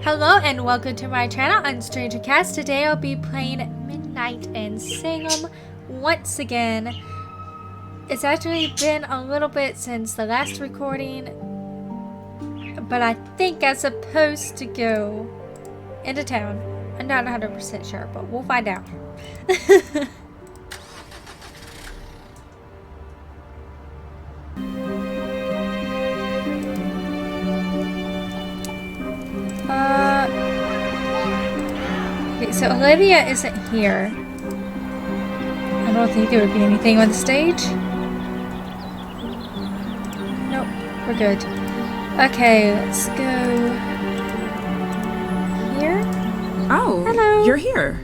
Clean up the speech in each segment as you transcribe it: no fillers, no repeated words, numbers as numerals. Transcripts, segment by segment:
Hello and welcome to my channel on Stranger Cast. Today I'll be playing Midnight in Salem once again. It's actually been a little bit since the last recording, but I think I'm supposed to go into town. I'm not 100% sure, but we'll find out. Okay, so Olivia isn't here. I don't think there would be anything on the stage. Nope, we're good. Okay, let's go here. Oh, hello. You're here.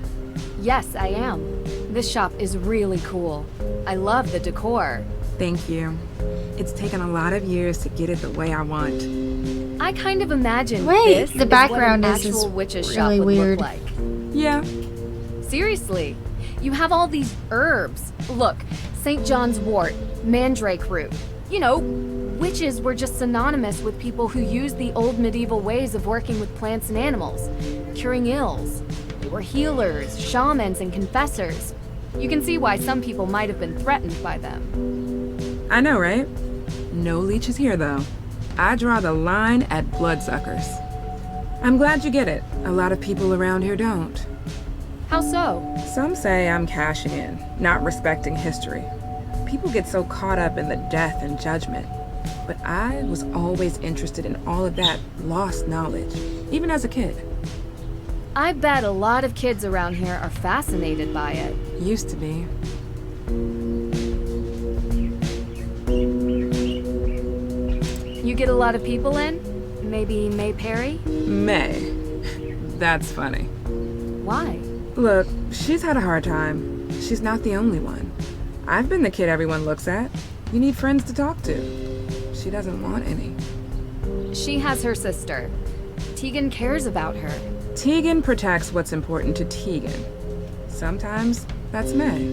Yes, I am. This shop is really cool. I love the decor. Thank you. It's taken a lot of years to get it the way I want. I kind of imagine Wait, this the background is what an is actual witch's shop really would weird. look like. Yeah. Seriously, you have all these herbs. Look, St. John's wort, mandrake root. You know, witches were just synonymous with people who used the old medieval ways of working with plants and animals, curing ills. They were healers, shamans, and confessors. You can see why some people might have been threatened by them. I know, right? No leeches here, though. I draw the line at bloodsuckers. I'm glad you get it. A lot of people around here don't. How so? Some say I'm cashing in, not respecting history. People get so caught up in the death and judgment. But I was always interested in all of that lost knowledge, even as a kid. I bet a lot of kids around here are fascinated by it. Used to be. You get a lot of people in? Maybe May Perry? May. That's funny. Why? Look, she's had a hard time. She's not the only one. I've been the kid everyone looks at. You need friends to talk to. She doesn't want any. She has her sister. Tegan cares about her. Tegan protects what's important to Tegan. Sometimes that's May.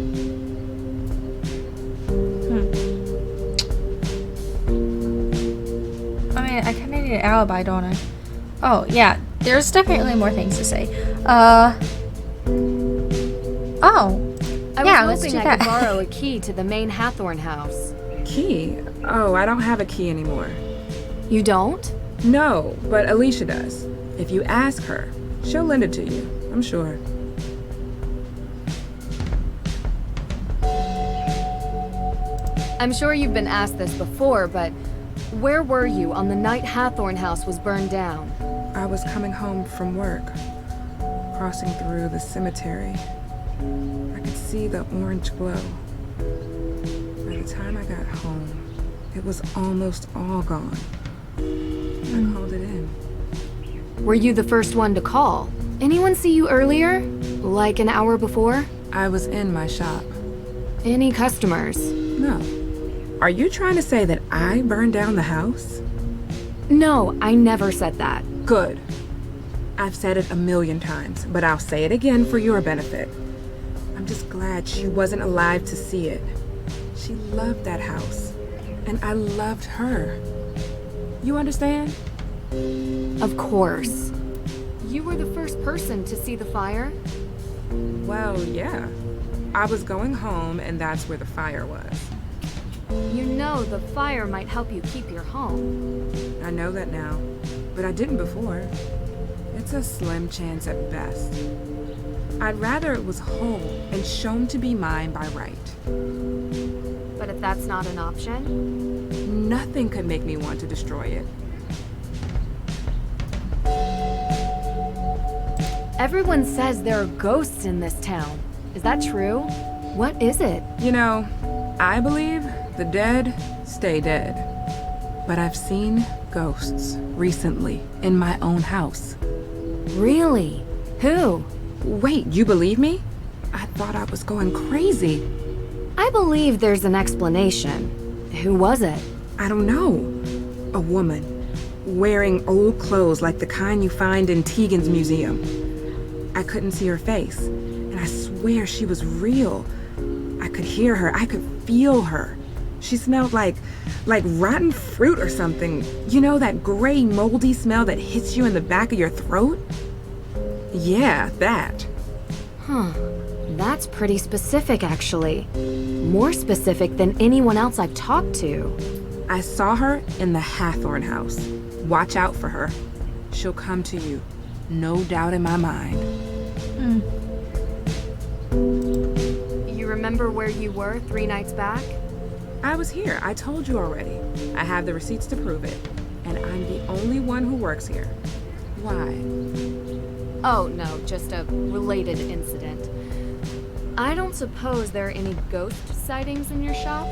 I mean, I kind of need an alibi, don't I? Oh, yeah. There's definitely more things to say. Oh. I Yeah, was let's hoping do I could that. borrow a key to the main Hathorn house. Key? Oh, I don't have a key anymore. You don't? No, but Alicia does. If you ask her, she'll lend it to you, I'm sure. I'm sure you've been asked this before, but where were you on the night Hathorn house was burned down? I was coming home from work, crossing through the cemetery. I could see the orange glow. By the time I got home, it was almost all gone. I called it in. Were you the first one to call? Anyone see you earlier? Like an hour before? I was in my shop. Any customers? No. Are you trying to say that I burned down the house? No, I never said that. Good. I've said it a million times, but I'll say it again for your benefit. I'm just glad she wasn't alive to see it. She loved that house, and I loved her. You understand? Of course. You were the first person to see the fire? Well, yeah. I was going home, and that's where the fire was. You know the fire might help you keep your home. I know that now, but I didn't before. It's a slim chance at best. I'd rather it was whole and shown to be mine by right. But if that's not an option? Nothing could make me want to destroy it. Everyone says there are ghosts in this town. Is that true? What is it? You know, I believe the dead stay dead. But I've seen ghosts recently in my own house. Really? Who? Wait, you believe me? I thought I was going crazy. I believe there's an explanation. Who was it? I don't know. A woman, wearing old clothes like the kind you find in Tegan's museum. I couldn't see her face, and I swear she was real. I could hear her, I could feel her. She smelled like rotten fruit or something. You know, that gray, moldy smell that hits you in the back of your throat? Yeah, that. Huh. That's pretty specific, actually. More specific than anyone else I've talked to. I saw her in the Hathorn house. Watch out for her. She'll come to you. No doubt in my mind. You remember where you were 3 nights back? I was here. I told you already. I have the receipts to prove it. And I'm the only one who works here. Why? Oh, no, just a related incident. I don't suppose there are any ghost sightings in your shop?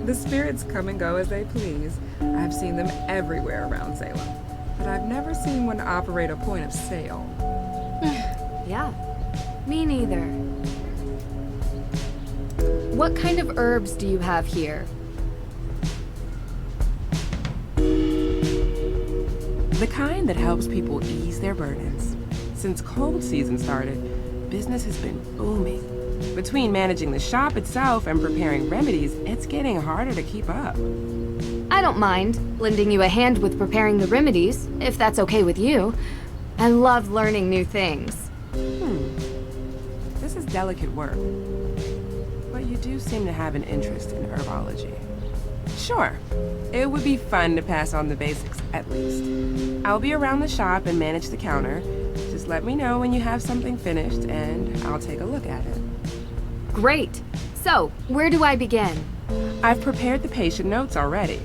The spirits come and go as they please. I've seen them everywhere around Salem. But I've never seen one operate a point of sale. Yeah, me neither. What kind of herbs do you have here? The kind that helps people ease their burdens. Since cold season started, business has been booming. Between managing the shop itself and preparing remedies, it's getting harder to keep up. I don't mind lending you a hand with preparing the remedies, if that's okay with you. I love learning new things. This is delicate work. But you do seem to have an interest in herbology. Sure, it would be fun to pass on the basics, at least. I'll be around the shop and manage the counter. Just let me know when you have something finished, and I'll take a look at it. Great. So, where do I begin? I've prepared the patient notes already.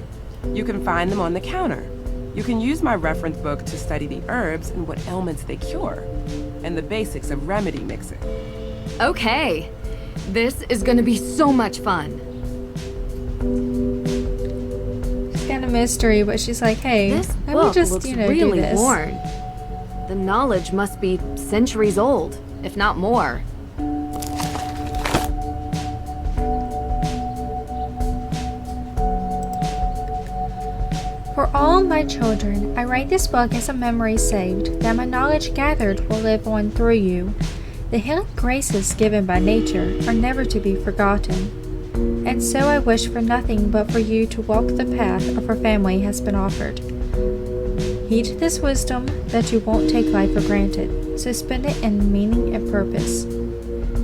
You can find them on the counter. You can use my reference book to study the herbs and what ailments they cure, and the basics of remedy mixing. Okay. This is gonna be so much fun. She's got a mystery, but she's like, hey, This let me book just, looks do really this. worn. The knowledge must be centuries old, if not more. For all my children, I write this book as a memory saved, that my knowledge gathered will live on through you. The healing graces given by nature are never to be forgotten, and so I wish for nothing but for you to walk the path of our family has been offered. Heed this wisdom that you won't take life for granted, so spend it in meaning and purpose.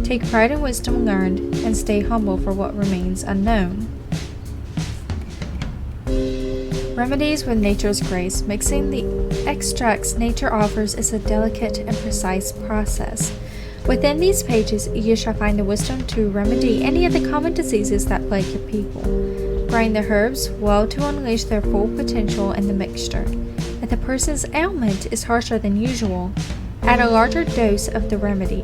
Take pride in wisdom learned, and stay humble for what remains unknown. Remedies with nature's grace. Mixing the extracts nature offers is a delicate and precise process. Within these pages, you shall find the wisdom to remedy any of the common diseases that plague your people. Grind the herbs well to unleash their full potential in the mixture. If the person's ailment is harsher than usual, add a larger dose of the remedy.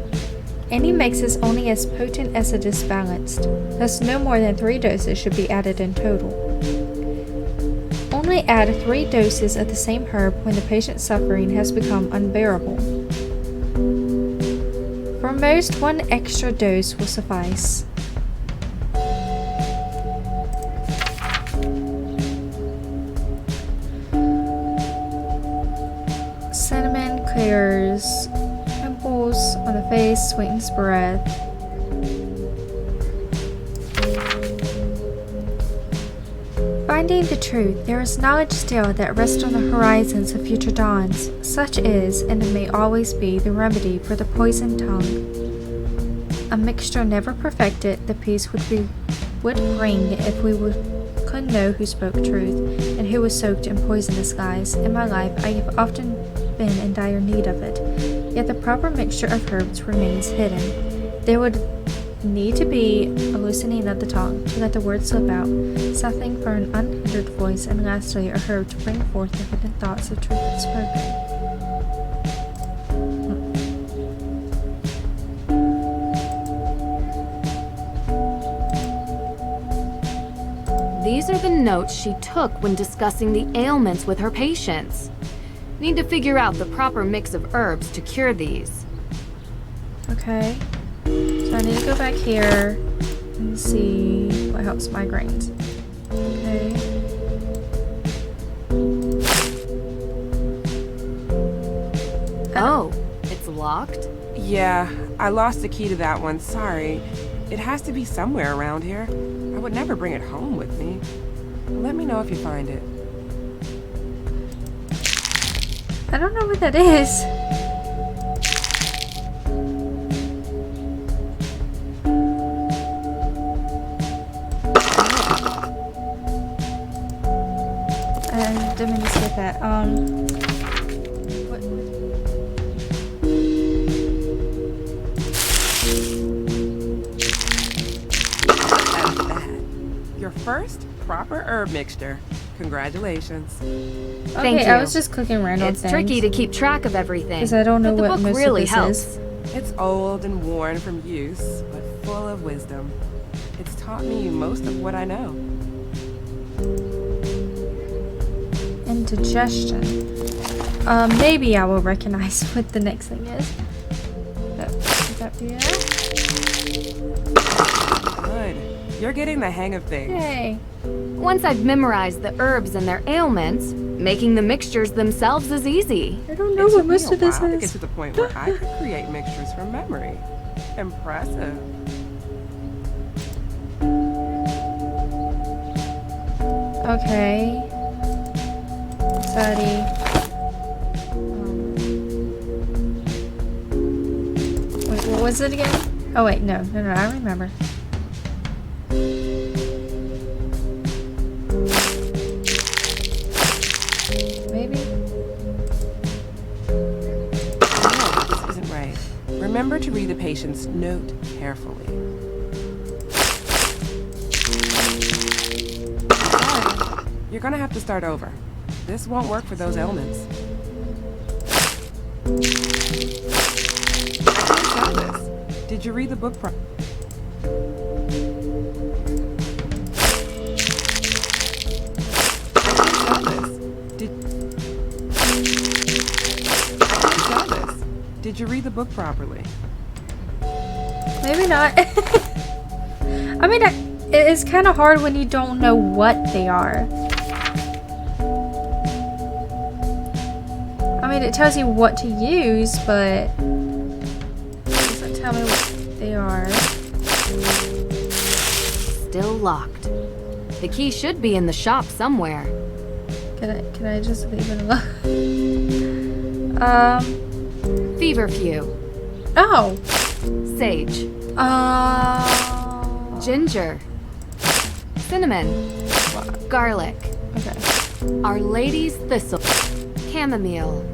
Any mix is only as potent as it is balanced, thus no more than 3 doses should be added in total. Only add 3 doses of the same herb when the patient's suffering has become unbearable. For most, 1 extra dose will suffice. Cinnamon clears pimples on the face, sweetens breath. Finding the truth, there is knowledge still that rests on the horizons of future dawns. Such is, and it may always be, the remedy for the poisoned tongue. A mixture never perfected, the peace would bring if we could know who spoke truth, and who was soaked in poisonous lies. In my life, I have often been in dire need of it, yet the proper mixture of herbs remains hidden. There would need to be a loosening of the tongue to let the words slip out, something for an unhindered voice, and lastly a herb to bring forth the hidden thoughts of truth spoken. These are the notes she took when discussing the ailments with her patients. Need to figure out the proper mix of herbs to cure these. Okay. So I need to go back here and see what helps migraines. Okay. Oh, it's locked? Yeah, I lost the key to that one, sorry. It has to be somewhere around here. I would never bring it home with me. Let me know if you find it. I don't know what that is. I didn't mean to skip that. What? And that. Your first proper herb mixture. Congratulations. Thank Okay, I you. was just clicking random It's things. tricky to keep track of everything. 'Cause I don't know but the what book most of really this helps. is. It's old and worn from use, but full of wisdom. It's taught me most of what I know. Indigestion. Maybe I will recognize what the next thing is. Would that be it? Good. You're getting the hang of things. Yay. Once I've memorized the herbs and their ailments, making the mixtures themselves is easy. I don't know It what took me most a of this while to get is. to the point where I could create mixtures from memory. Impressive. Okay. Study. Wait, what was it again? Oh wait, no, I remember. Maybe? No, this isn't right. Remember to read the patient's note carefully. Sorry, you're gonna have to start over. This won't work for those ailments. I can't tell this. Did you read the book Did you read the book properly? Maybe not. I mean, it's kind of hard when you don't know what they are. I mean, it tells you what to use, but it doesn't tell me what they are. Still locked. The key should be in the shop somewhere. Can I just leave it alone? Feverfew. Oh. Sage. Oh. Ginger. Cinnamon. Garlic. Okay. Our Lady's Thistle. Chamomile.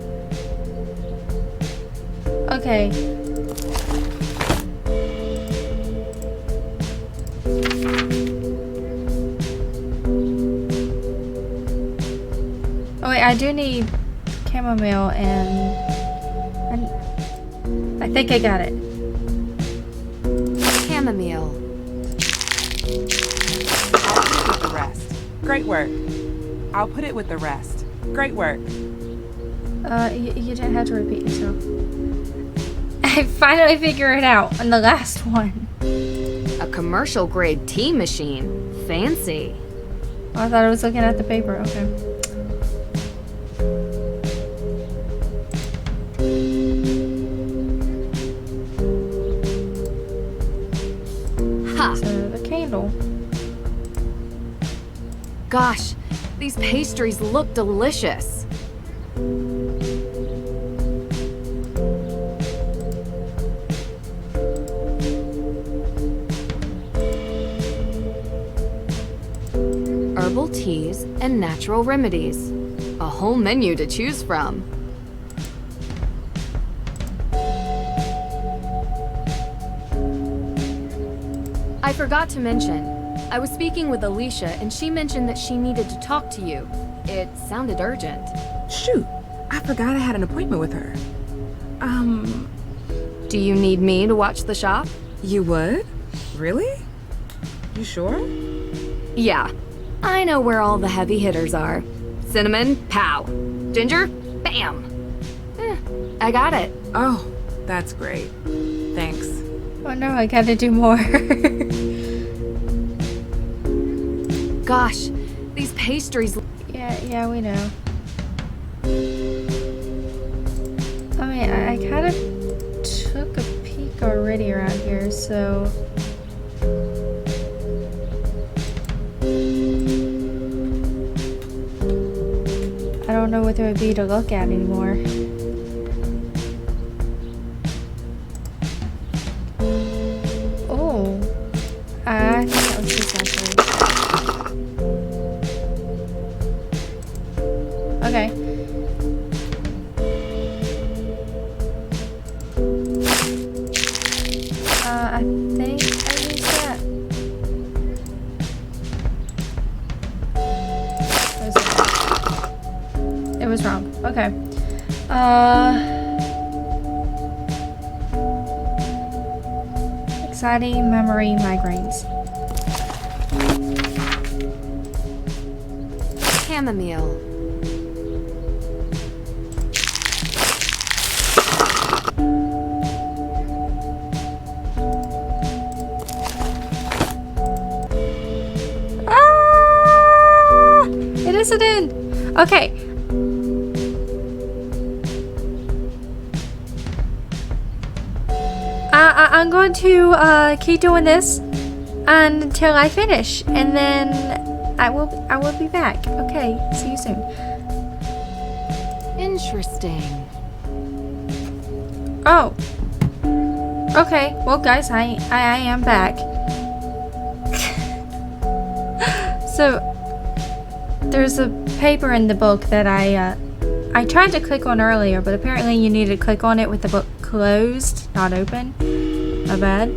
Okay. Oh wait, I do need chamomile and I think I got it. Chamomile. I'll put it with the rest. Great work. I'll put it with the rest. Great work. You didn't have to repeat yourself. I finally figured it out on the last one. A commercial grade tea machine. Fancy. Oh, I thought I was looking at the paper. Okay. Ha! So the candle. Gosh, these pastries look delicious. Herbal teas and natural remedies. A whole menu to choose from. I forgot to mention, I was speaking with Alicia and she mentioned that she needed to talk to you. It sounded urgent. Shoot, I forgot I had an appointment with her. Do you need me to watch the shop? You would? Really? You sure? Yeah, I know where all the heavy hitters are. Cinnamon, pow. Ginger, bam. I got it. Oh, that's great. Thanks. Oh no, I gotta do more. Gosh, these pastries. Yeah, we know. I mean, I kind of took a peek already around here, so what there would be to look at anymore. Oh, I think that was this actually. Okay. I think I used that. What is it? It was wrong. Okay. Anxiety, memory, migraines. Chamomile. Ah! It isn't in. Okay. I'm going to keep doing this until I finish, and then I will be back. Okay. See you soon. Interesting. Oh. Okay. Well, guys, I am back. So there's a paper in the book that I tried to click on earlier, but apparently you need to click on it with the book closed, not open. My bad.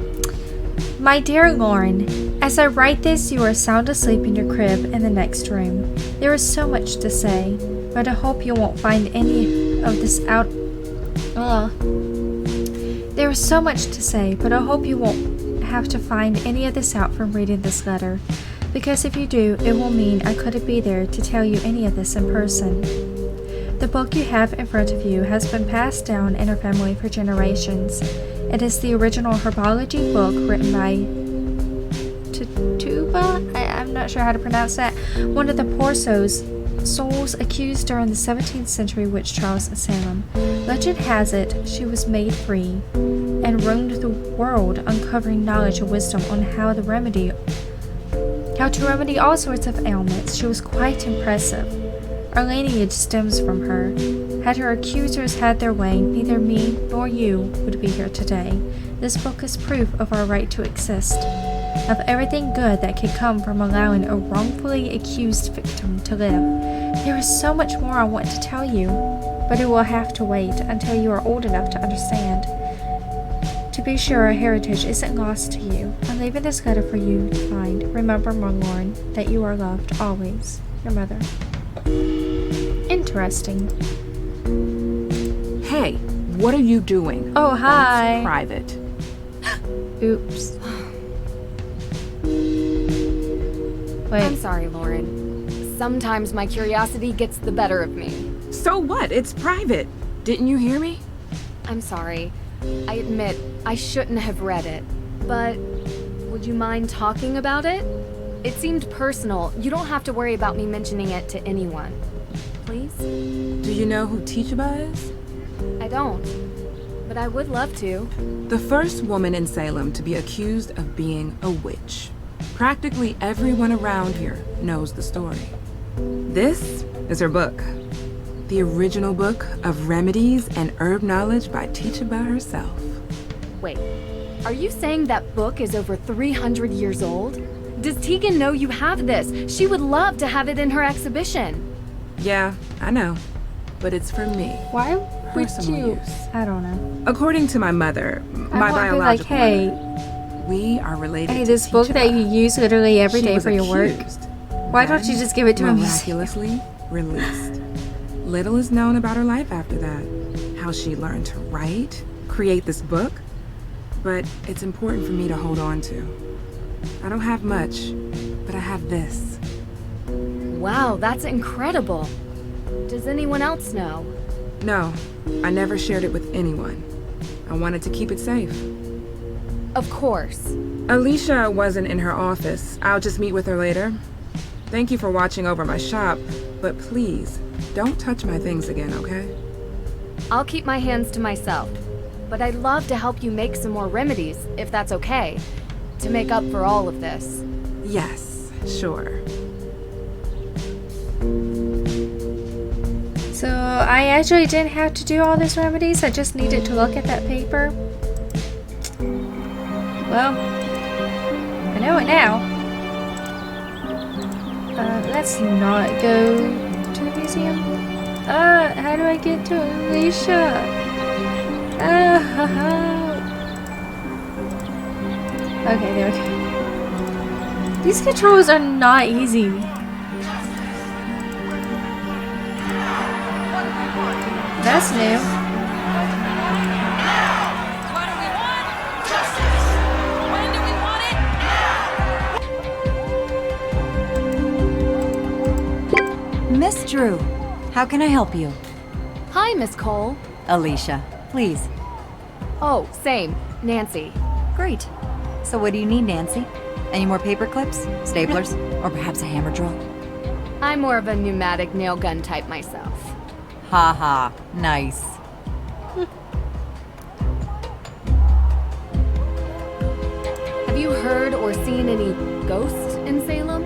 My dear Lauren, as I write this, you are sound asleep in your crib in the next room. There is so much to say, but I hope you won't find any of this out. There is so much to say, but I hope you won't have to find any of this out from reading this letter. Because if you do, it will mean I couldn't be there to tell you any of this in person. The book you have in front of you has been passed down in our family for generations. It is the original herbology book written by TITUBA? I'm not sure how to pronounce that. One of the poor souls accused during the 17th century witch trials in Salem. Legend has it she was made free and roamed the world uncovering knowledge and wisdom on how to remedy all sorts of ailments. She was quite impressive. Our lineage stems from her. Had her accusers had their way, neither me nor you would be here today. This book is proof of our right to exist, of everything good that can come from allowing a wrongfully accused victim to live. There is so much more I want to tell you, but it will have to wait until you are old enough to understand. To be sure, our heritage isn't lost to you. I'm leaving this letter for you to find. Remember, my Lauren, that you are loved always. Your mother. Interesting. Hey, what are you doing? Oh, hi. That's private. Oops. Wait. I'm sorry, Lauren. Sometimes my curiosity gets the better of me. So what? It's private. Didn't you hear me? I'm sorry. I admit, I shouldn't have read it. But would you mind talking about it? It seemed personal. You don't have to worry about me mentioning it to anyone. Please? Do you know who TITUBA is? I don't. But I would love to. The first woman in Salem to be accused of being a witch. Practically everyone around here knows the story. This is her book. The original book of remedies and herb knowledge by TITUBA herself. Wait, are you saying that book is over 300 years old? Does Tegan know you have this? She would love to have it in her exhibition. Yeah, I know. But it's for me. Why would Personal you? use. I don't know. According to my mother, my I want to be like, biological hey, mother, we are related hey, to this book that you TITUBA. use literally every She day was for your work. accused, Why don't you then just give it to him? miraculously released. Little is known about her life after that. How she learned to write, create this book. But it's important for me to hold on to. I don't have much, but I have this. Wow, that's incredible. Does anyone else know? No, I never shared it with anyone. I wanted to keep it safe. Of course. Alicia wasn't in her office. I'll just meet with her later. Thank you for watching over my shop, but please, don't touch my things again, okay? I'll keep my hands to myself. But I'd love to help you make some more remedies, if that's okay, to make up for all of this. Yes, sure. So I actually didn't have to do all these remedies. I just needed to look at that paper. Well, I know it now. Let's not go to the museum. How do I get to Alicia? Okay, there we go. These controls are not easy. That's new. What do we want? Justice! When do we want it? Miss Drew, how can I help you? Hi, Miss Cole. Alicia, please. Oh, same. Nancy. Great. So what do you need, Nancy? Any more paper clips, staplers, or perhaps a hammer drill? I'm more of a pneumatic nail gun type myself. Ha ha, nice. Have you heard or seen any ghosts in Salem?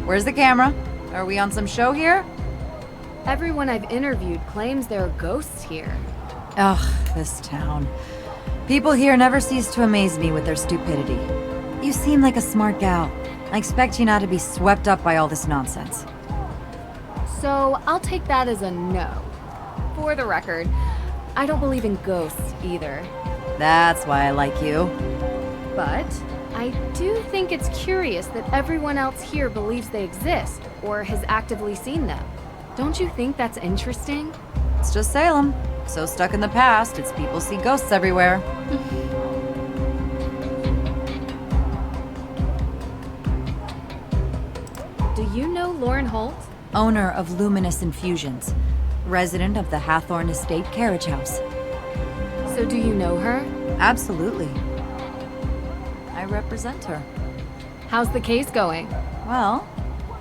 Where's the camera? Are we on some show here? Everyone I've interviewed claims there are ghosts here. Ugh, this town. People here never cease to amaze me with their stupidity. You seem like a smart gal. I expect you not to be swept up by all this nonsense. So I'll take that as a no. For the record, I don't believe in ghosts either. That's why I like you. But I do think it's curious that everyone else here believes they exist or has actively seen them. Don't you think that's interesting? It's just Salem. So stuck in the past, its people see ghosts everywhere. Do you know Lauren Holt? Owner of Luminous Infusions. Resident of the Hathorn Estate Carriage House. So do you know her? Absolutely. I represent her. How's the case going? Well,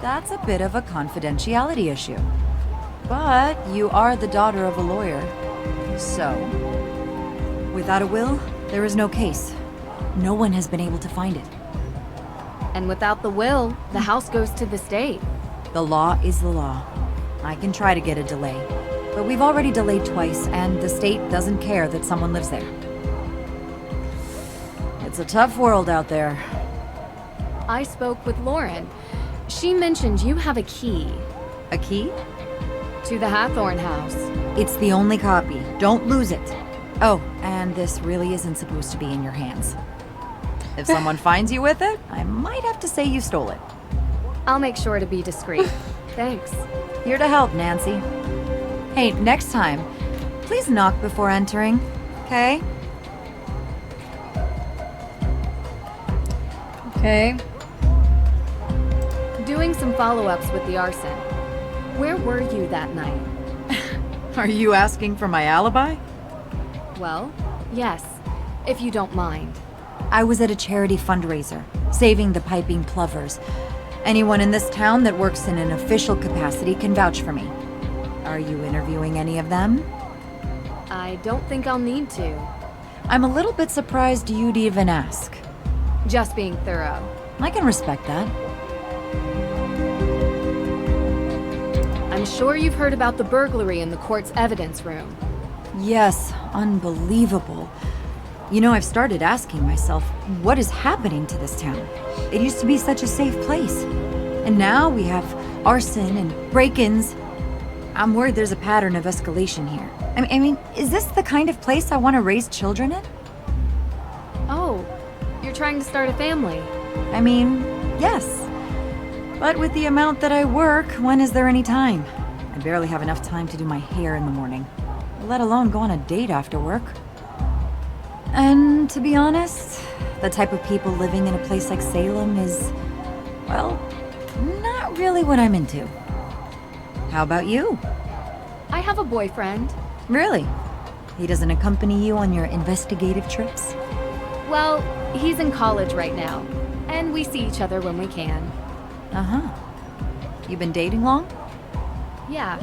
that's a bit of a confidentiality issue. But you are the daughter of a lawyer. So, without a will, there is no case. No one has been able to find it. And without the will, the house goes to the state. The law is the law. I can try to get a delay, but we've already delayed twice, and the state doesn't care that someone lives there. It's a tough world out there. I spoke with Lauren. She mentioned you have a key A key? to the Hathorn house. It's the only copy. Don't lose it. Oh, and this really isn't supposed to be in your hands. If someone finds you with it, I might have to say you stole it. I'll make sure to be discreet. Thanks. Here to help, Nancy. Hey, next time, please knock before entering, okay? Okay. Doing some follow-ups with the arson. Where were you that night? Are you asking for my alibi? Well, yes, if you don't mind. I was at a charity fundraiser, saving the piping plovers. Anyone in this town that works in an official capacity can vouch for me. Are you interviewing any of them? I don't think I'll need to. I'm a little bit surprised you'd even ask. Just being thorough. I can respect that. I'm sure you've heard about the burglary in the court's evidence room. Yes, unbelievable. You know, I've started asking myself, what is happening to this town? It used to be such a safe place. And now we have arson and break-ins. I'm worried there's a pattern of escalation here. I mean, is this the kind of place I want to raise children in? Oh, you're trying to start a family. I mean, yes. But with the amount that I work, when is there any time? I barely have enough time to do my hair in the morning, let alone go on a date after work. And to be honest, the type of people living in a place like Salem is, well, not really what I'm into. How about you? I have a boyfriend. Really? He doesn't accompany you on your investigative trips? Well, he's in college right now, and we see each other when we can. Uh-huh. You been dating long? Yeah,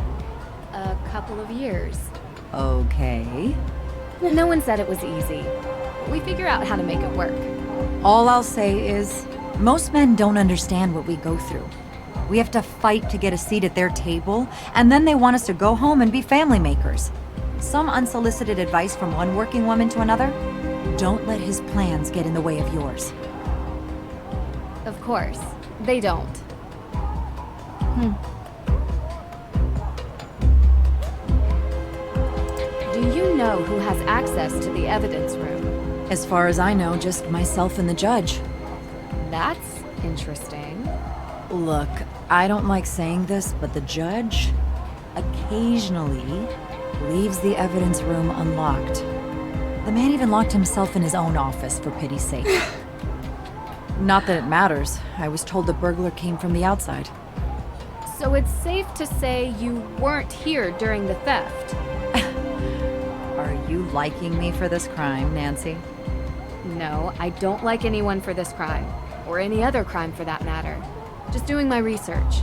a couple of years. Okay. No one said it was easy. We figure out how to make it work. All I'll say is, most men don't understand what we go through. We have to fight to get a seat at their table, and then they want us to go home and be family makers. Some unsolicited advice from one working woman to another? Don't let his plans get in the way of yours. Of course, they don't. Do you know who has access to the evidence room? As far as I know, just myself and the judge. That's interesting. Look, I don't like saying this, but the judge occasionally leaves the evidence room unlocked. The man even locked himself in his own office, for pity's sake. Not that it matters. I was told the burglar came from the outside. So it's safe to say you weren't here during the theft? Are you liking me for this crime, Nancy? No, I don't like anyone for this crime. Or any other crime for that matter. Just doing my research.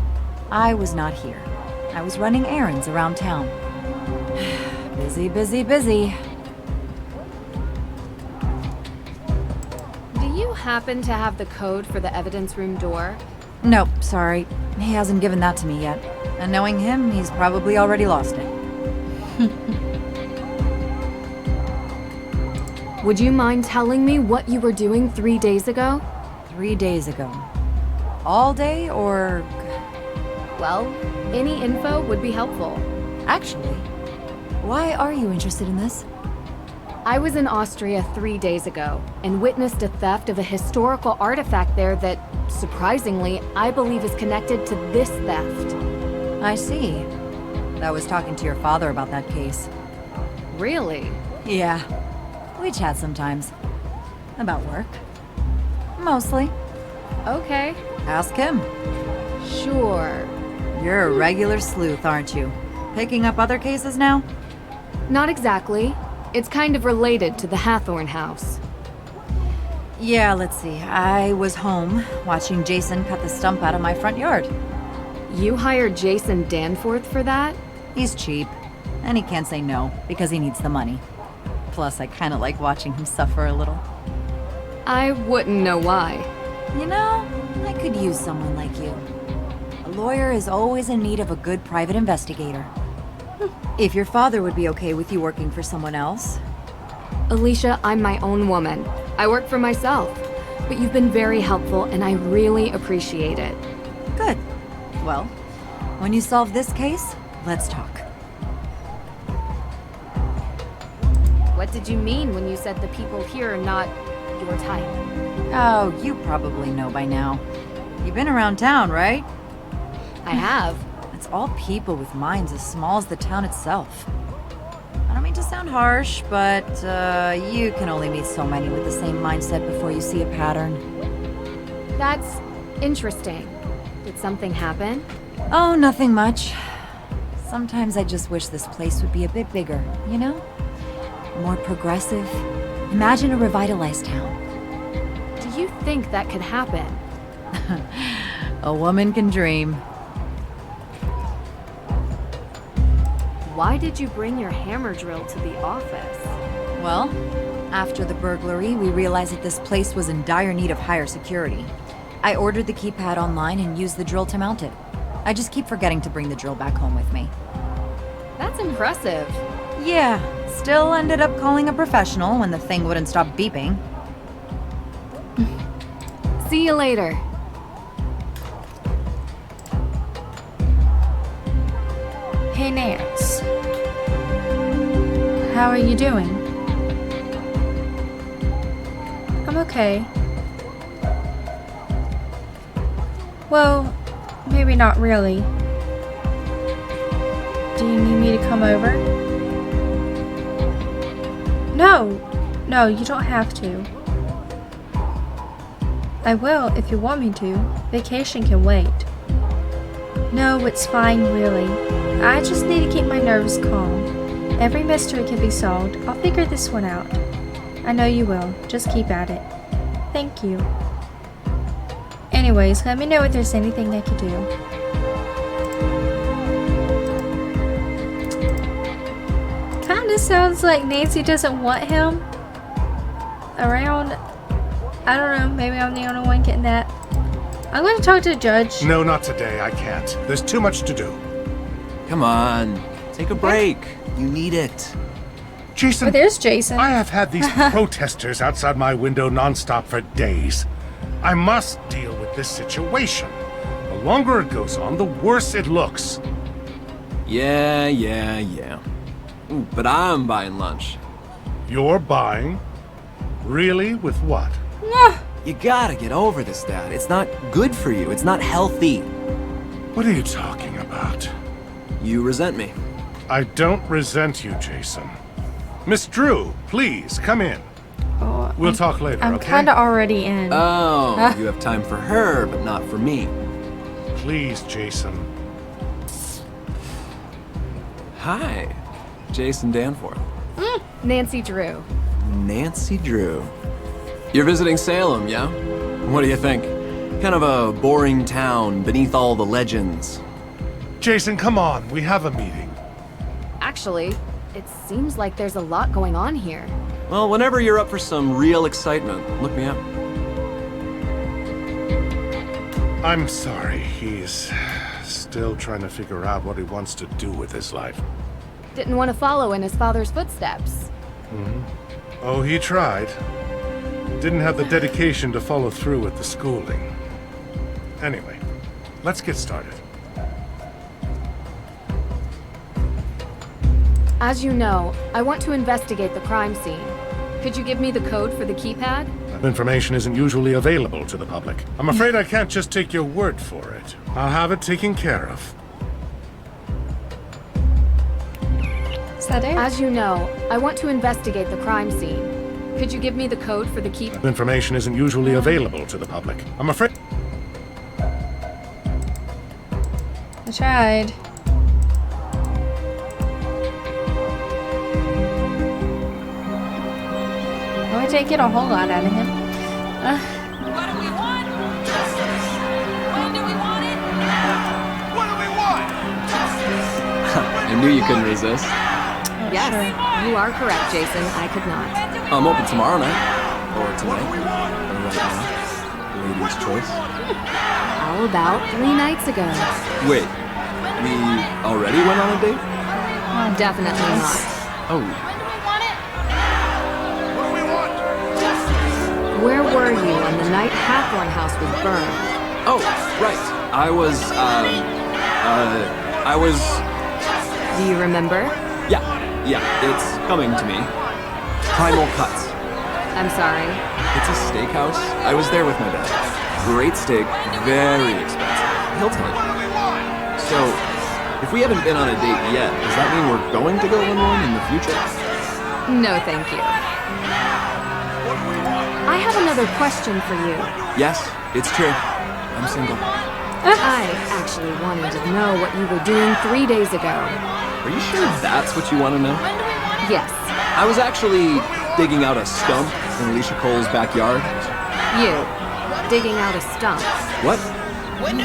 I was not here. I was running errands around town. Busy, busy, busy. Do you happen to have the code for the evidence room door? Nope, sorry. He hasn't given that to me yet. And knowing him, he's probably already lost it. Would you mind telling me what you were doing 3 days ago? 3 days ago. All day, or... Well, any info would be helpful. Actually, why are you interested in this? I was in Austria 3 days ago and witnessed a theft of a historical artifact there that, surprisingly, I believe is connected to this theft. I see. I was talking to your father about that case. Really? Yeah. We chat sometimes. About work. Mostly. Okay. Ask him. Sure. You're a regular sleuth, aren't you? Picking up other cases now? Not exactly. It's kind of related to the Hathorn house. Yeah, let's see. I was home watching Jason cut the stump out of my front yard. You hired Jason Danforth for that? He's cheap, and he can't say no because he needs the money. Plus, I kind of like watching him suffer a little. I wouldn't know why. You know, I could use someone like you. A lawyer is always in need of a good private investigator. If your father would be okay with you working for someone else. Alicia, I'm my own woman. I work for myself. But you've been very helpful, and I really appreciate it. Good. Well, when you solve this case, let's talk. What did you mean when you said the people here are not your type? Oh, you probably know by now. You've been around town, right? I have. It's all people with minds as small as the town itself. I don't mean to sound harsh, but you can only meet so many with the same mindset before you see a pattern. That's interesting. Did something happen? Oh, nothing much. Sometimes I just wish this place would be a bit bigger, you know? More progressive. Imagine a revitalized town. Do you think that could happen? A woman can dream. Why did you bring your hammer drill to the office? Well, after the burglary, we realized that this place was in dire need of higher security. I ordered the keypad online and used the drill to mount it. I just keep forgetting to bring the drill back home with me. That's impressive. Yeah, still ended up calling a professional when the thing wouldn't stop beeping. See you later. Hey, Nance. How are you doing? I'm okay. Well, maybe not really. Do you need me to come over? No, you don't have to. I will if you want me to. Vacation can wait. No, it's fine, really. I just need to keep my nerves calm. Every mystery can be solved. I'll figure this one out. I know you will. Just keep at it. Thank you. Anyways, let me know if there's anything I could do. Kinda sounds like Nancy doesn't want him around. I don't know, maybe I'm the only one getting that I'm going to talk to the judge. No, not today. I can't. There's too much to do. Come on, take a break. You need it. Jason, Oh, there's Jason. I have had these protesters outside my window nonstop for days. I must deal with this situation. The longer it goes on, the worse it looks. Yeah. Ooh, but I'm buying lunch. You're buying? Really? With what? You gotta get over this, Dad. It's not good for you. It's not healthy. What are you talking about? You resent me. I don't resent you, Jason. Miss Drew, please, come in. Oh, We'll talk later, I'm okay? kind of already in. Oh, you have time for her, but not for me. Please, Jason. Hi, Jason Danforth. Nancy Drew. Nancy Drew. You're visiting Salem, yeah? What do you think? Kind of a boring town beneath all the legends. Jason, come on. We have a meeting. Actually, it seems like there's a lot going on here. Well, whenever you're up for some real excitement, look me up. I'm sorry. He's still trying to figure out what he wants to do with his life. Didn't want to follow in his father's footsteps. Oh, he tried. Didn't have the dedication to follow through with the schooling. Anyway, let's get started. As you know, I want to investigate the crime scene. Could you give me the code for the keypad? That information isn't usually available to the public. I'm afraid I can't just take your word for it. I'll have it taken care of. Is that it? As you know, I want to investigate the crime scene. Could you give me the code for the keypad? That information isn't usually available to the public. I'm afraid... I tried. I didn't get a whole lot out of him. What do we want? Justice. When do we want it? Now. What do we want? Justice. I knew you couldn't resist. Yes, you are correct, Jason. I could not. I'm open tomorrow night. Or tonight. Or right now. Lady's choice. How about 3 nights ago? Wait, we already went on a date? Definitely not. Oh, When do we want it? What do we want? Justice. Where were you on the night Hathorn House was burned? oh, right. I was, Do you remember? yeah, it's coming to me. Primal Cuts. I'm sorry. It's a steakhouse. I was there with my dad. Great steak, very expensive. He'll tell you. So, if we haven't been on a date yet, does that mean we're going to go on one in the future? No, thank you. I have another question for you. Yes, it's true. I'm single. I actually wanted to know what you were doing 3 days ago. Are you sure that's what you want to know? Yes, I was actually digging out a stump in Alicia Cole's backyard. you. Digging out a stump. What?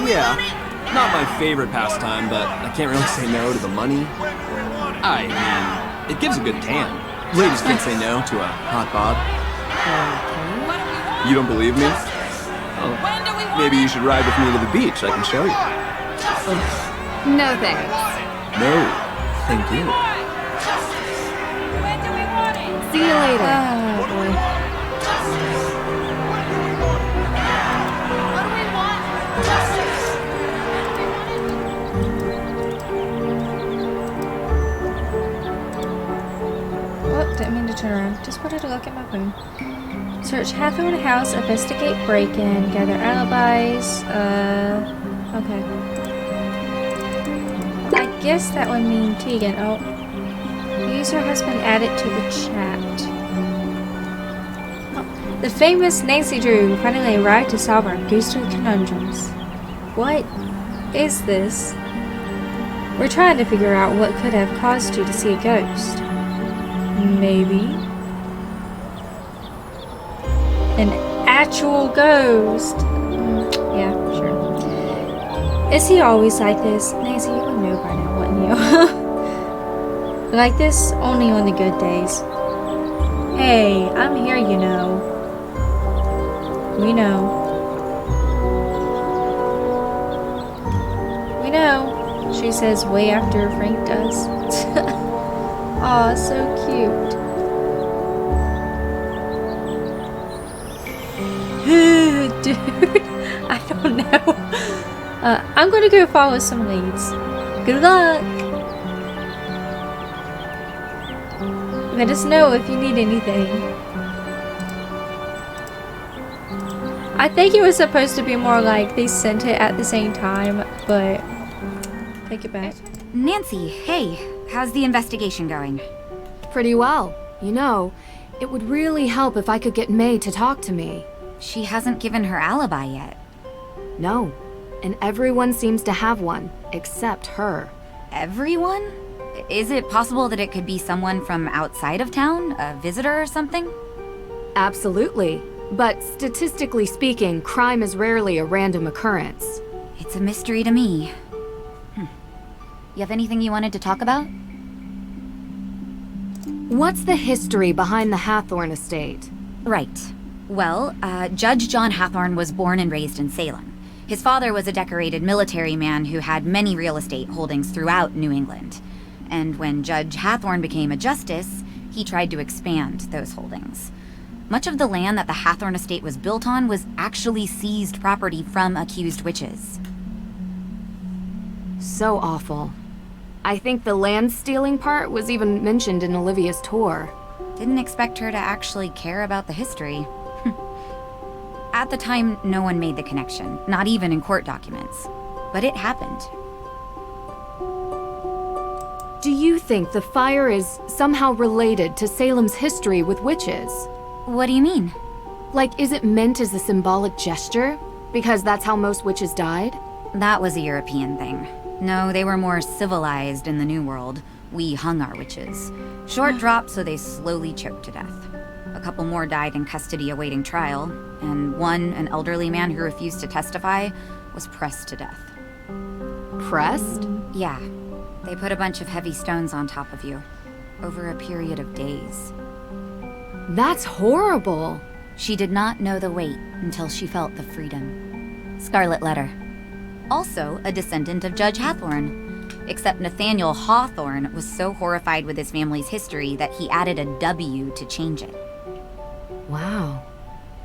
Yeah. Not my favorite pastime, but I can't really say no to the money. I mean, it gives a good tan. Ladies can't say no to a hot bod. You don't believe me? Oh, maybe you should ride with me to the beach. I can show you. No thanks. No, thank you. When do we want it? See you later. Oh boy. What do we want? Justice. Oh, didn't mean to turn around. Just wanted to look at my phone. Search Hathorn House, investigate break-in, gather alibis. Okay. I guess that would mean Tegan. Oh. User has been added to the chat. Oh. The famous Nancy Drew finally arrived to solve our ghostly conundrums. What is this? We're trying to figure out what could have caused you to see a ghost. Maybe an actual ghost. Yeah, sure. Is he always like this? Nancy, you would know by now, wouldn't you? Like this only on the good days. Hey, I'm here, you know. We know. We know. She says way after Frank does. Aw, so cute. Dude, I don't know. I'm gonna go follow some leads. Good luck. Let us know if you need anything. I think it was supposed to be more like they sent it at the same time, but take it back. Nancy, hey, how's the investigation going? Pretty well. You know, it would really help if I could get May to talk to me. She hasn't given her alibi yet. No, and everyone seems to have one, except her. Everyone? Is it possible that it could be someone from outside of town? A visitor or something? Absolutely. But statistically speaking, crime is rarely a random occurrence. It's a mystery to me. You have anything you wanted to talk about? What's the history behind the Hathorn estate? Right. Well, Judge John Hathorn was born and raised in Salem. His father was a decorated military man who had many real estate holdings throughout New England. And when Judge Hathorn became a justice, he tried to expand those holdings. Much of the land that the Hathorn estate was built on was actually seized property from accused witches. So awful. I think the land stealing part was even mentioned in Olivia's tour. Didn't expect her to actually care about the history. At the time, no one made the connection, not even in court documents. But it happened. Do you think the fire is somehow related to Salem's history with witches? What do you mean? Like, is it meant as a symbolic gesture? Because that's how most witches died? That was a European thing. No, they were more civilized in the New World. We hung our witches. Short drop, so they slowly choked to death. A couple more died in custody awaiting trial, and one, an elderly man who refused to testify, was pressed to death. Pressed? Yeah. They put a bunch of heavy stones on top of you, over a period of days. That's horrible. She did not know the weight until she felt the freedom. Scarlet Letter. Also a descendant of Judge Hathorn. Except Nathaniel Hawthorne was so horrified with his family's history that he added a W to change it. Wow.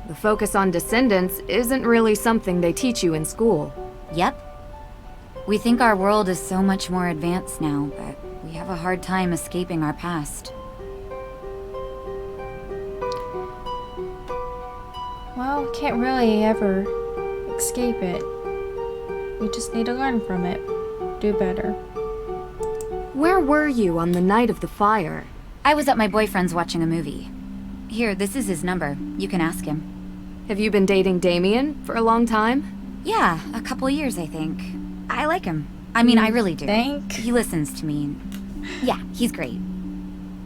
The focus on descendants isn't really something they teach you in school. Yep. We think our world is so much more advanced now, but we have a hard time escaping our past. Well, can't really ever escape it. We just need to learn from it. Do better. Where were you on the night of the fire? I was at my boyfriend's watching a movie. Here, this is his number. You can ask him. Have you been dating Damien for a long time? Yeah, a couple years, I think. I like him. I mean, I really do. Think? He listens to me. Yeah, he's great.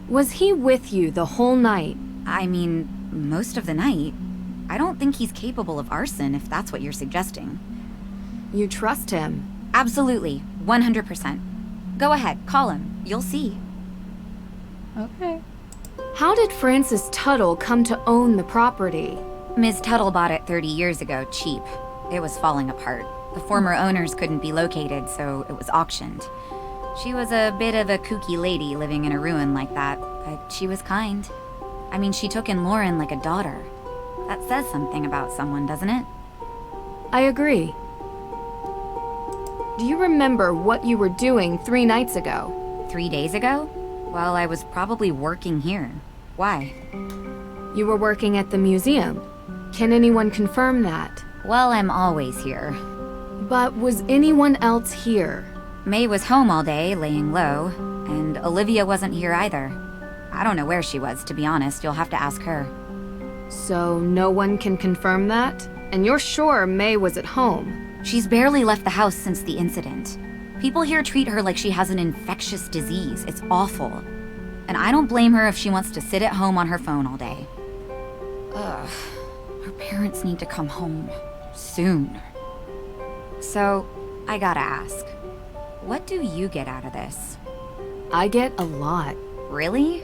Was he with you the whole night? I mean, most of the night. I don't think he's capable of arson, if that's what you're suggesting. You trust him? Absolutely. 100%. Go ahead, call him. You'll see. Okay. How did Francis Tuttle come to own the property? Ms. Tuttle bought it 30 years ago, cheap. It was falling apart. The former owners couldn't be located, so it was auctioned. She was a bit of a kooky lady living in a ruin like that, but she was kind. I mean, she took in Lauren like a daughter. That says something about someone, doesn't it? I agree. Do you remember what you were doing 3 nights ago? 3 days ago? Well, I was probably working here. Why? You were working at the museum. Can anyone confirm that? Well, I'm always here. But was anyone else here? May was home all day, laying low, and Olivia wasn't here either. I don't know where she was, to be honest. You'll have to ask her. So no one can confirm that? And you're sure May was at home? She's barely left the house since the incident. People here treat her like she has an infectious disease. It's awful. And I don't blame her if she wants to sit at home on her phone all day. Ugh. Her parents need to come home. Soon. So, I gotta ask. What do you get out of this? I get a lot. Really?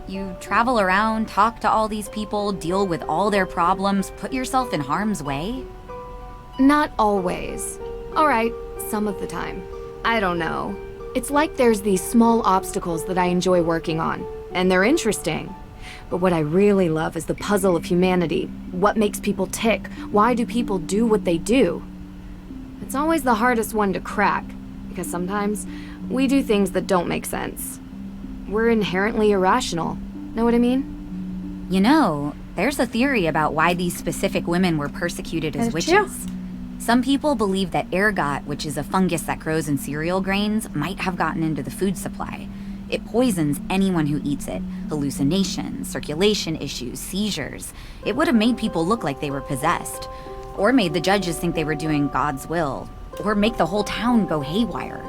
You travel around, talk to all these people, deal with all their problems, put yourself in harm's way? Not always. All right, some of the time. I don't know. It's like there's these small obstacles that I enjoy working on, and they're interesting. But what I really love is the puzzle of humanity. What makes people tick? Why do people do what they do? It's always the hardest one to crack, because sometimes we do things that don't make sense. We're inherently irrational. Know what I mean? You know, there's a theory about why these specific women were persecuted as That's true. witches. Some people believe that ergot, which is a fungus that grows in cereal grains, might have gotten into the food supply. It poisons anyone who eats it. Hallucinations, circulation issues, seizures. It would have made people look like they were possessed. Or made the judges think they were doing God's will. Or make the whole town go haywire.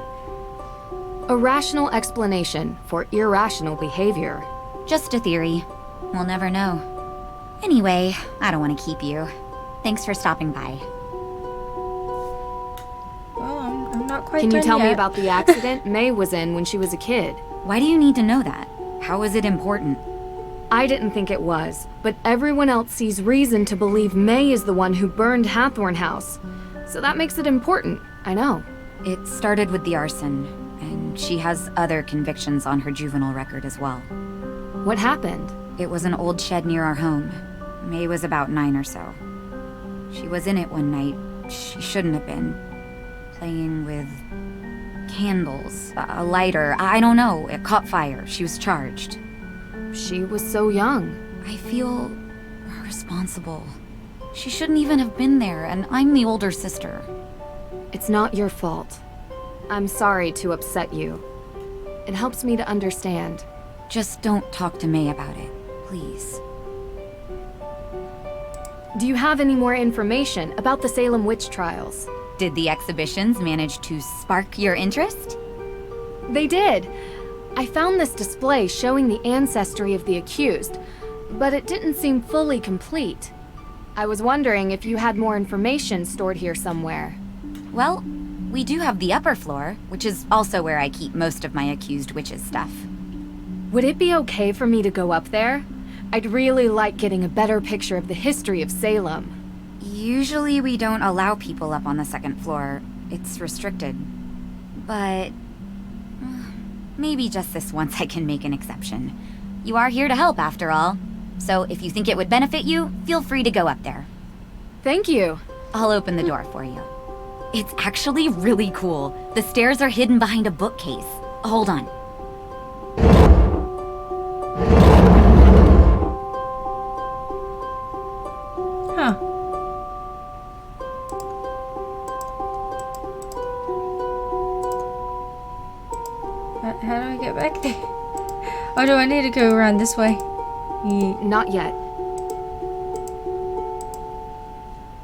A rational explanation for irrational behavior. Just a theory. We'll never know. Anyway, I don't want to keep you. Thanks for stopping by. Well, I'm not quite Can you done tell me yet. about the accident May was in when she was a kid? Why do you need to know that? How is it important? I didn't think it was, but everyone else sees reason to believe May is the one who burned Hathorn House. So that makes it important, I know. It started with the arson, and she has other convictions on her juvenile record as well. What happened? It was an old shed near our home. May was about 9 or so. She was in it one night. She shouldn't have been. Playing with candles, a lighter, I don't know. It caught fire. She was charged. She was so young. I feel responsible. She shouldn't even have been there, and I'm the older sister. It's not your fault. I'm sorry to upset you. It helps me to understand. Just don't talk to May about it, please. Do you have any more information about the Salem witch trials? Did the exhibitions manage to spark your interest? They did. I found this display showing the ancestry of the accused, but it didn't seem fully complete. I was wondering if you had more information stored here somewhere. Well, we do have the upper floor, which is also where I keep most of my accused witches' stuff. Would it be okay for me to go up there? I'd really like getting a better picture of the history of Salem. Usually we don't allow people up on the second floor. It's restricted. But maybe just this once I can make an exception. You are here to help, after all. So if you think it would benefit you, feel free to go up there. Thank you. I'll open the door for you. It's actually really cool. The stairs are hidden behind a bookcase. Hold on. Huh. How do I get back there? Oh, do I need to go around this way? Not yet.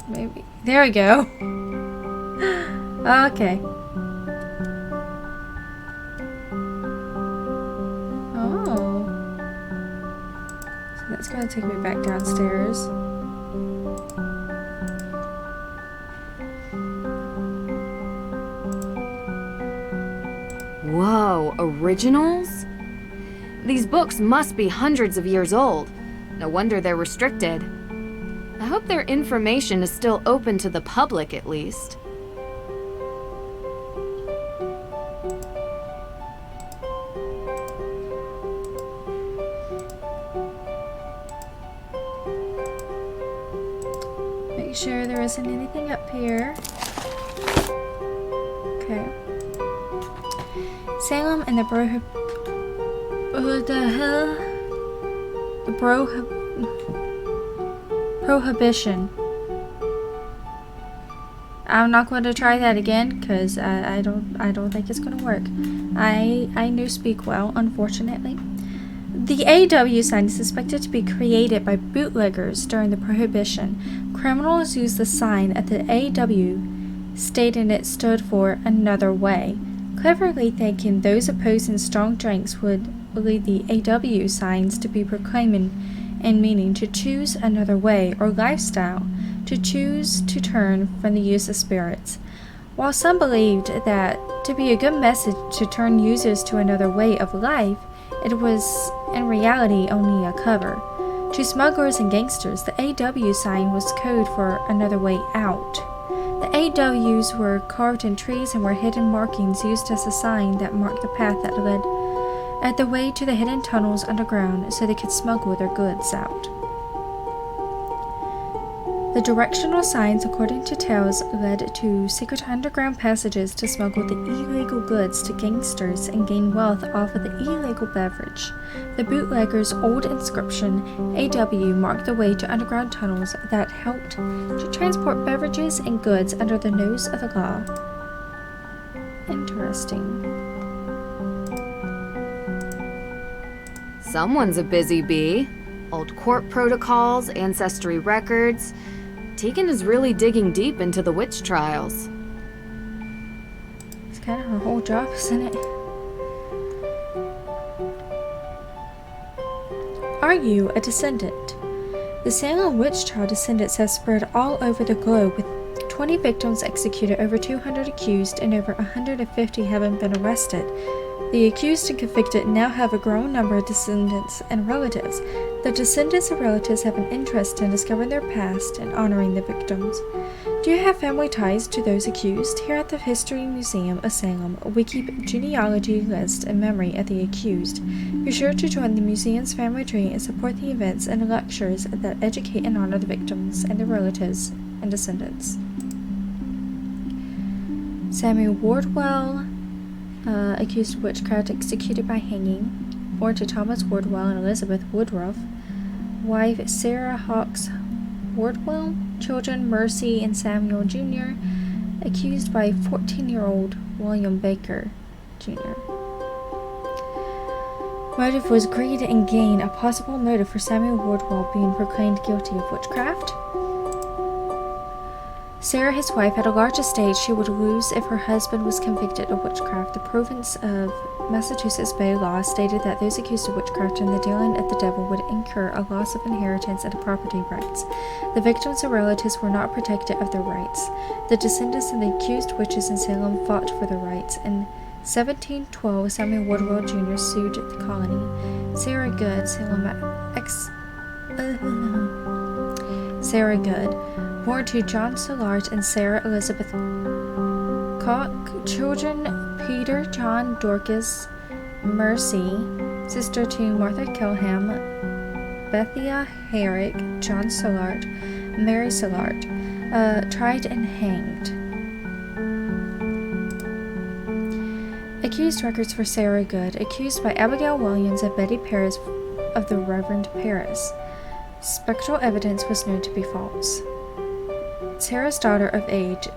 Maybe. There we go. Okay. Oh. So that's gonna take me back downstairs. Whoa, originals? These books must be hundreds of years old. No wonder they're restricted. I hope their information is still open to the public, at least. Make sure there isn't anything up here. Okay. Salem and the Prohibition. I'm not going to try that again because I don't think it's going to work. I knew speak well, unfortunately. The AW sign is suspected to be created by bootleggers during the Prohibition. Criminals used the sign at the AW, stating it stood for another way, cleverly thinking those opposing strong drinks would believe the AW signs to be proclaiming and meaning to choose another way or lifestyle, to choose to turn from the use of spirits. While some believed that to be a good message to turn users to another way of life, it was in reality only a cover. To smugglers and gangsters, the AW sign was code for another way out. The AWs were carved in trees and were hidden markings used as a sign that marked the path that led at the way to the hidden tunnels underground so they could smuggle their goods out. The directional signs, according to tales, led to secret underground passages to smuggle the illegal goods to gangsters and gain wealth off of the illegal beverage. The bootlegger's old inscription, AW, marked the way to underground tunnels that helped to transport beverages and goods under the nose of the law. Interesting. Someone's a busy bee. Old court protocols, ancestry records. Tegan is really digging deep into the witch trials. It's kind of her whole job, isn't it? Are you a descendant? The Salem witch trial descendants have spread all over the globe, with 20 victims executed, over 200 accused, and over 150 having been arrested. The accused and convicted now have a growing number of descendants and relatives. The descendants and relatives have an interest in discovering their past and honoring the victims. Do you have family ties to those accused? Here at the History Museum of Salem, we keep genealogy lists in memory of the accused. Be sure to join the museum's family tree and support the events and lectures that educate and honor the victims and their relatives and descendants. Samuel Wardwell, accused of witchcraft, executed by hanging. Born to Thomas Wardwell and Elizabeth Woodruff. Wife Sarah Hawkes Wardwell. Children Mercy and Samuel Jr. Accused by 14-year-old William Baker Jr. Motive was greed and gain, a possible motive for Samuel Wardwell being proclaimed guilty of witchcraft. Sarah, his wife, had a large estate she would lose if her husband was convicted of witchcraft. The province of Massachusetts Bay law stated that those accused of witchcraft and the dealing of the devil would incur a loss of inheritance and property rights. The victims and relatives were not protected of their rights. The descendants of the accused witches in Salem fought for their rights. In 1712, Samuel Wardwell Jr. sued the colony. Sarah Good, Sarah Good, born to John Sollard and Sarah Elizabeth Cock. Children Peter, John, Dorcas, Mercy, sister to Martha Kelham, Bethia Herrick, John Sollard, Mary Sollard, tried and hanged. Accused records for Sarah Good, accused by Abigail Williams and Betty Paris of the Reverend Paris. Spectral evidence was known to be false. Sarah's daughter of age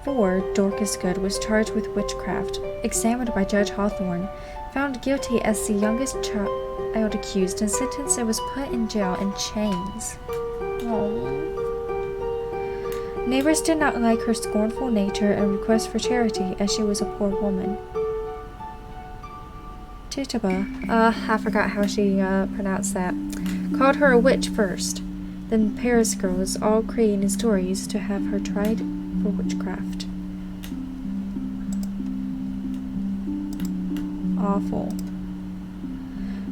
4, Dorcas Good, was charged with witchcraft, examined by Judge Hawthorne, found guilty as the youngest child accused, and sentenced and was put in jail in chains. Aww. Neighbors did not like her scornful nature and requests for charity, as she was a poor woman. TITUBA, I forgot how she pronounced that, called her a witch first. Then Paris girls all creating stories to have her tried for witchcraft. Awful.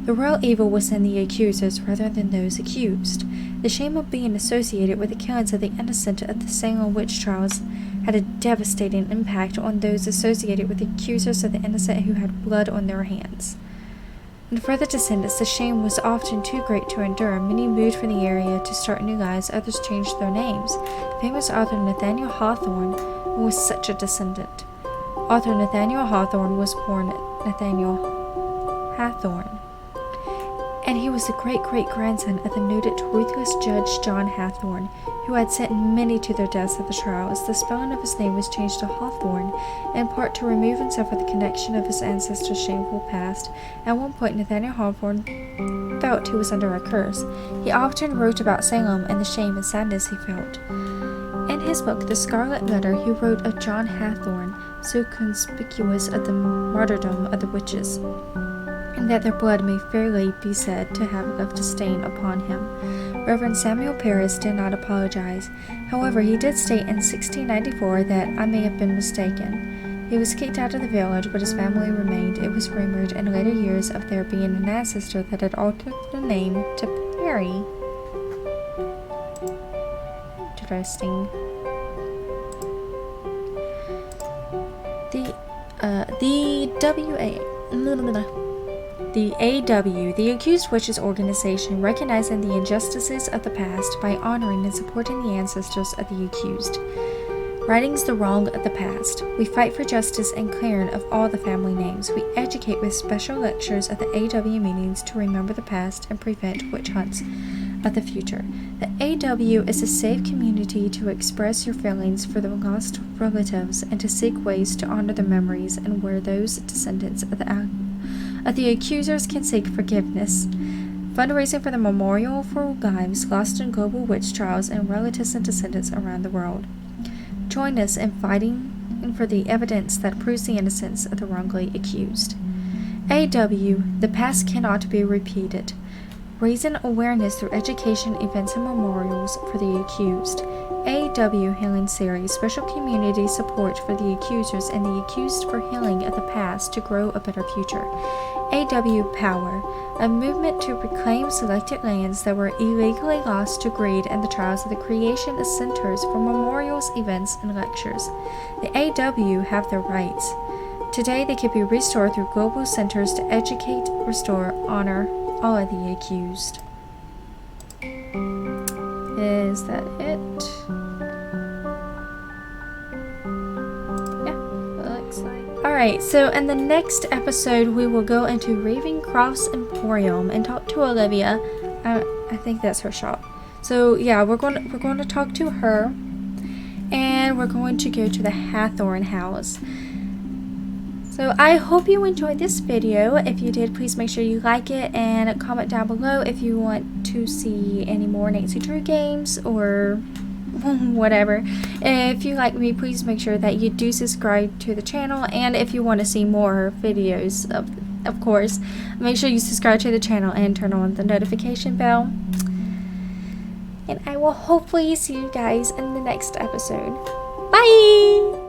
The real evil was in the accusers rather than those accused. The shame of being associated with the killings of the innocent at the Salem witch trials had a devastating impact on those associated with the accusers of the innocent who had blood on their hands. And for the descendants, the shame was often too great to endure. Many moved from the area to start new lives, others changed their names. Famous author Nathaniel Hawthorne was such a descendant. Author Nathaniel Hawthorne was born Nathaniel Hathorne, and he was the great-great-grandson of the noted ruthless Judge John Hathorne, who had sent many to their deaths at the trials. The spelling of his name was changed to Hawthorne, in part to remove himself from the connection of his ancestors' shameful past. At one point, Nathaniel Hawthorne felt he was under a curse. He often wrote about Salem and the shame and sadness he felt. In his book, The Scarlet Letter, he wrote of John Hathorne, so conspicuous of the martyrdom of the witches, and that their blood may fairly be said to have left a stain upon him. Reverend Samuel Paris did not apologize. However, he did state in 1694 that I may have been mistaken. He was kicked out of the village, but his family remained. It was rumored in later years of there being an ancestor that had altered the name to Perry. Interesting. The AW, the Accused Witches organization, recognizing the injustices of the past by honoring and supporting the ancestors of the accused. Righting's the wrong of the past. We fight for justice and clearing of all the family names. We educate with special lectures at the AW meetings to remember the past and prevent witch hunts of the future. The AW is a safe community to express your feelings for the lost relatives and to seek ways to honor the memories and where those descendants of the accusers can seek forgiveness. Fundraising for the Memorial for Lives Lost in Global Witch Trials and relatives and descendants around the world. Join us in fighting for the evidence that proves the innocence of the wrongly accused. AW, the past cannot be repeated. Raising awareness through education, events, and memorials for the accused. AW Healing Series, special community support for the accusers and the accused for healing of the past to grow a better future. AW Power, a movement to reclaim selected lands that were illegally lost to greed and the trials of the creation of centers for memorials, events, and lectures. The AW have their rights. Today they can be restored through global centers to educate, restore, honor all of the accused. Is that it? Yeah, it looks like. Alright, so in the next episode we will go into Ravencroft's Emporium and talk to Olivia. I think that's her shop. So yeah, we're going to talk to her, and we're going to go to the Hathorn house. So I hope you enjoyed this video. If you did, please make sure you like it and comment down below if you want to see any more Nancy Drew games or whatever. If you like me, please make sure that you do subscribe to the channel, and if you want to see more videos, of course, make sure you subscribe to the channel and turn on the notification bell. And I will hopefully see you guys in the next episode. Bye!